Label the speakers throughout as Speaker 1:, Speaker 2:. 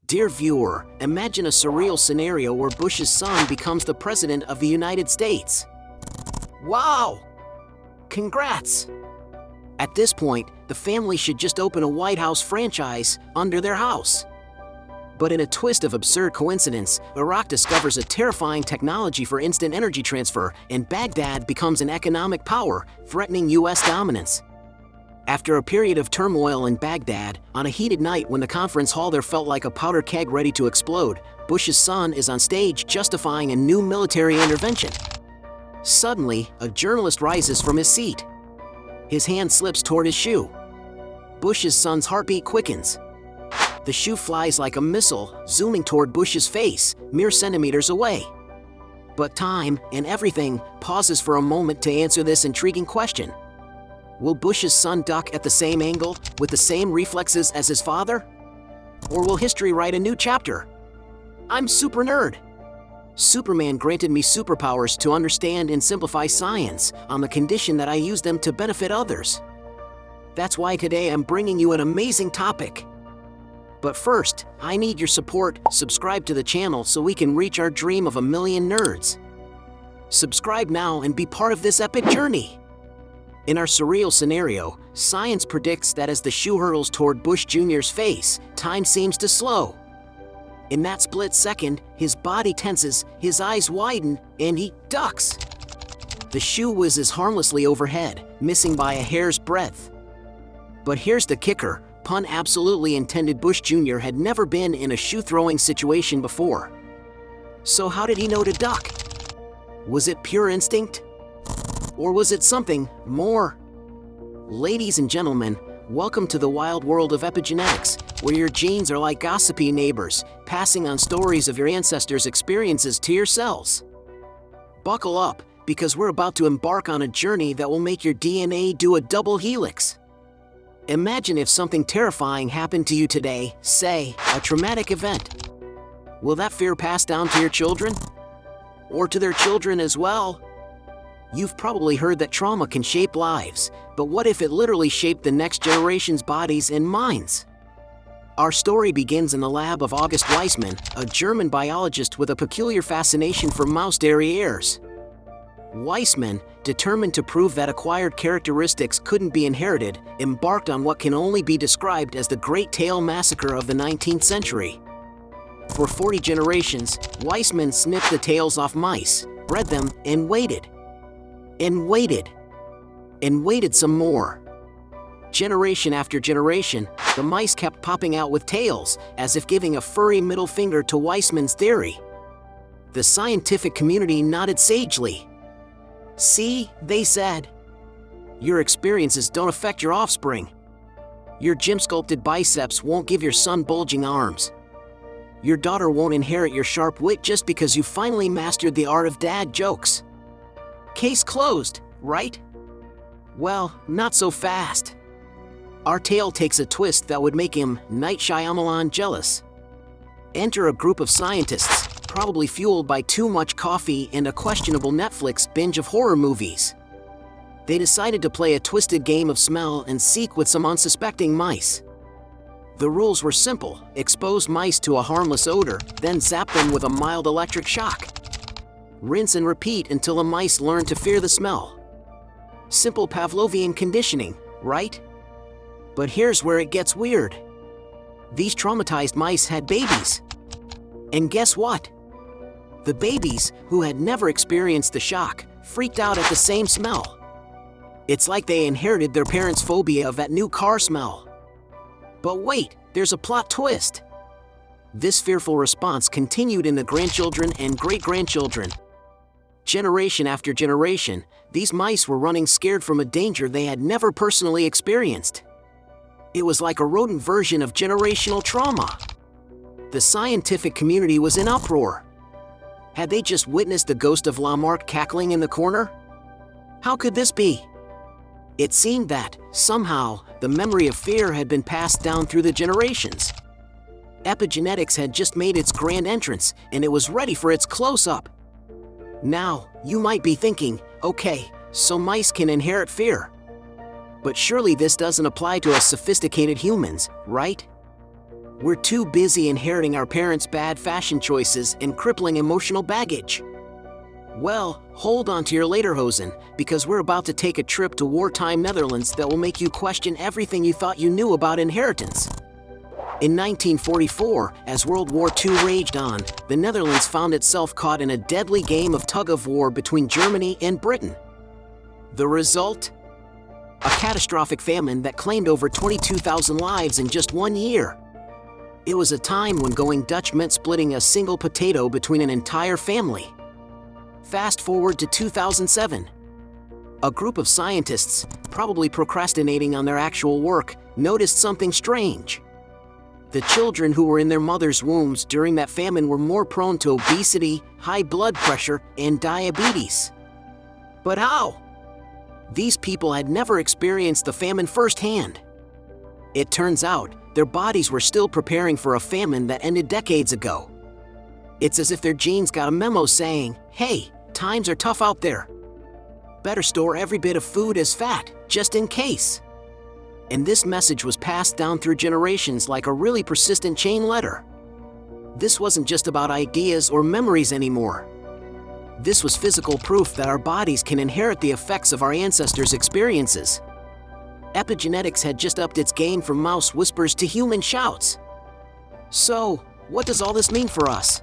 Speaker 1: Dear viewer, imagine a surreal scenario where Bush's son becomes the President of the United States. Wow! Congrats! At this point, the family should just open a White House franchise under their house. But in a twist of absurd coincidence, Iraq discovers a terrifying technology for instant energy transfer, and Baghdad becomes an economic power, threatening US dominance. After a period of turmoil in Baghdad, on a heated night when the conference hall there felt like a powder keg ready to explode, Bush's son is on stage justifying a new military intervention. Suddenly, a journalist rises from his seat. His hand slips toward his shoe. Bush's son's heartbeat quickens. The shoe flies like a missile, zooming toward Bush's face, mere centimeters away. But time, and everything, pauses for a moment to answer this intriguing question. Will Bush's son duck at the same angle, with the same reflexes as his father? Or will history write a new chapter? I'm SuperNerd. Superman granted me superpowers to understand and simplify science, on the condition that I use them to benefit others. That's why today I'm bringing you an amazing topic. But first, I need your support. Subscribe to the channel so we can reach our dream of 1 million nerds. Subscribe now and be part of this epic journey. In our surreal scenario, science predicts that as the shoe hurtles toward Bush Jr.'s face, time seems to slow. In that split second, his body tenses, his eyes widen, and he ducks. The shoe whizzes harmlessly overhead, missing by a hair's breadth. But here's the kicker, pun absolutely intended. Bush Jr. had never been in a shoe-throwing situation before. So how did he know to duck? Was it pure instinct? Or was it something more? Ladies and gentlemen, welcome to the wild world of epigenetics, where your genes are like gossipy neighbors, passing on stories of your ancestors' experiences to your cells. Buckle up, because we're about to embark on a journey that will make your DNA do a double helix. Imagine if something terrifying happened to you today, say, a traumatic event. Will that fear pass down to your children? Or to their children as well? You've probably heard that trauma can shape lives, but what if it literally shaped the next generation's bodies and minds? Our story begins in the lab of August Weismann, a German biologist with a peculiar fascination for mouse derrieres. Weismann, determined to prove that acquired characteristics couldn't be inherited, embarked on what can only be described as the Great Tail Massacre of the 19th century. For 40 generations, Weismann snipped the tails off mice, bred them, and waited. And waited. And waited some more. Generation after generation, the mice kept popping out with tails, as if giving a furry middle finger to Weismann's theory. The scientific community nodded sagely. See, they said, your experiences don't affect your offspring. Your gym-sculpted biceps won't give your son bulging arms. Your daughter won't inherit your sharp wit just because you finally mastered the art of dad jokes. Case closed, right? Well, not so fast. Our tale takes a twist that would make M. Night Shyamalan jealous. Enter a group of scientists, probably fueled by too much coffee and a questionable Netflix binge of horror movies. They decided to play a twisted game of smell and seek with some unsuspecting mice. The rules were simple: expose mice to a harmless odor, then zap them with a mild electric shock. Rinse and repeat until the mice learn to fear the smell. Simple Pavlovian conditioning, right? But here's where it gets weird. These traumatized mice had babies. And guess what? The babies, who had never experienced the shock, freaked out at the same smell. It's like they inherited their parents' phobia of that new car smell. But wait, there's a plot twist. This fearful response continued in the grandchildren and great-grandchildren. Generation after generation, these mice were running scared from a danger they had never personally experienced. It was like a rodent version of generational trauma. The scientific community was in uproar. Had they just witnessed the ghost of Lamarck cackling in the corner? How could this be? It seemed that, somehow, the memory of fear had been passed down through the generations. Epigenetics had just made its grand entrance, and it was ready for its close-up. Now, you might be thinking, okay, so mice can inherit fear. But surely this doesn't apply to us sophisticated humans, right? We're too busy inheriting our parents' bad fashion choices and crippling emotional baggage. Well, hold on to your lederhosen, because we're about to take a trip to wartime Netherlands that will make you question everything you thought you knew about inheritance. In 1944, as World War II raged on, the Netherlands found itself caught in a deadly game of tug-of-war between Germany and Britain. The result? A catastrophic famine that claimed over 22,000 lives in just 1 year. It was a time when going Dutch meant splitting a single potato between an entire family. Fast forward to 2007. A group of scientists, probably procrastinating on their actual work, noticed something strange. The children who were in their mothers' wombs during that famine were more prone to obesity, high blood pressure, and diabetes. But how? These people had never experienced the famine firsthand. It turns out, their bodies were still preparing for a famine that ended decades ago. It's as if their genes got a memo saying, "Hey, times are tough out there. Better store every bit of food as fat, just in case." And this message was passed down through generations like a really persistent chain letter. This wasn't just about ideas or memories anymore. This was physical proof that our bodies can inherit the effects of our ancestors' experiences. Epigenetics had just upped its game from mouse whispers to human shouts. So, what does all this mean for us?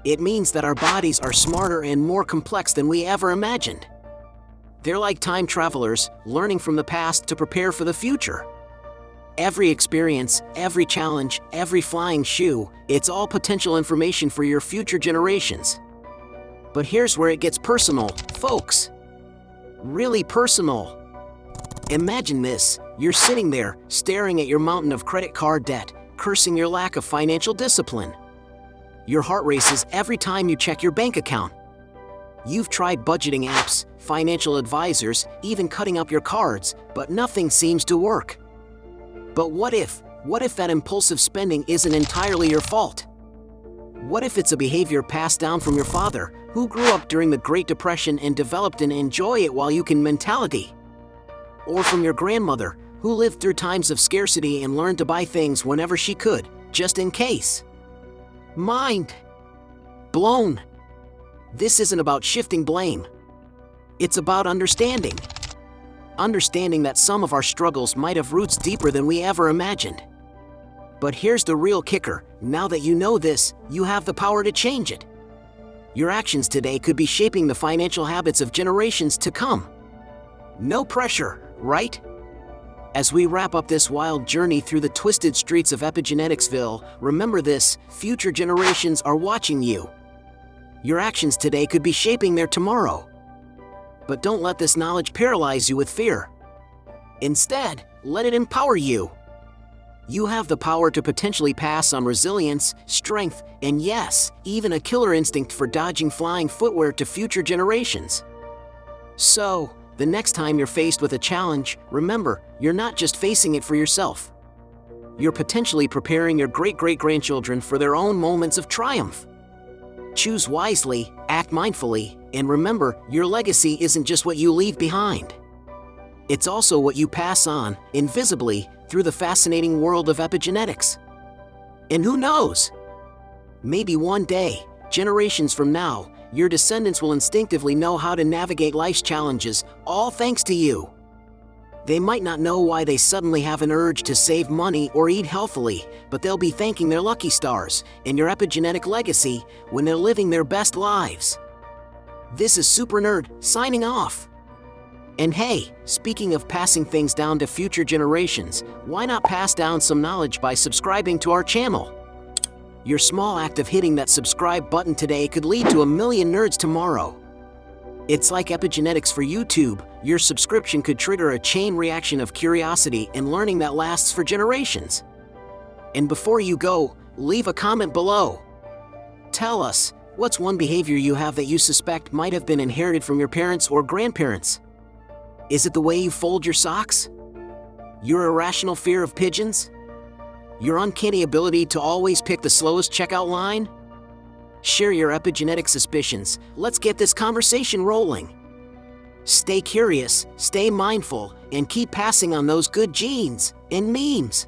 Speaker 1: It means that our bodies are smarter and more complex than we ever imagined. They're like time travelers, learning from the past to prepare for the future. Every experience, every challenge, every flying shoe, it's all potential information for your future generations. But here's where it gets personal, folks. Really personal. Imagine this, you're sitting there, staring at your mountain of credit card debt, cursing your lack of financial discipline. Your heart races every time you check your bank account. You've tried budgeting apps, financial advisors, even cutting up your cards, but nothing seems to work. But what if that impulsive spending isn't entirely your fault? What if it's a behavior passed down from your father, who grew up during the Great Depression and developed an enjoy it while you can mentality? Or from your grandmother, who lived through times of scarcity and learned to buy things whenever she could, just in case? Mind blown. This isn't about shifting blame. It's about understanding. Understanding that some of our struggles might have roots deeper than we ever imagined. But here's the real kicker. Now that you know this, you have the power to change it. Your actions today could be shaping the financial habits of generations to come. No pressure, right? As we wrap up this wild journey through the twisted streets of Epigeneticsville, remember this: future generations are watching you. Your actions today could be shaping their tomorrow. But don't let this knowledge paralyze you with fear. Instead, let it empower you. You have the power to potentially pass on resilience, strength, and yes, even a killer instinct for dodging flying footwear to future generations. So, the next time you're faced with a challenge, remember, you're not just facing it for yourself. You're potentially preparing your great-great-grandchildren for their own moments of triumph. Choose wisely, act mindfully, and remember, your legacy isn't just what you leave behind. It's also what you pass on, invisibly, through the fascinating world of epigenetics. And who knows? Maybe one day, generations from now, your descendants will instinctively know how to navigate life's challenges, all thanks to you. They might not know why they suddenly have an urge to save money or eat healthily, but they'll be thanking their lucky stars and your epigenetic legacy when they're living their best lives. This is SuperNerd, signing off. And hey, speaking of passing things down to future generations, why not pass down some knowledge by subscribing to our channel? Your small act of hitting that subscribe button today could lead to 1 million nerds tomorrow. It's like epigenetics for YouTube. Your subscription could trigger a chain reaction of curiosity and learning that lasts for generations. And before you go, leave a comment below. Tell us, what's one behavior you have that you suspect might have been inherited from your parents or grandparents? Is it the way you fold your socks? Your irrational fear of pigeons? Your uncanny ability to always pick the slowest checkout line? Share your epigenetic suspicions. Let's get this conversation rolling. Stay curious, stay mindful, and keep passing on those good genes and memes.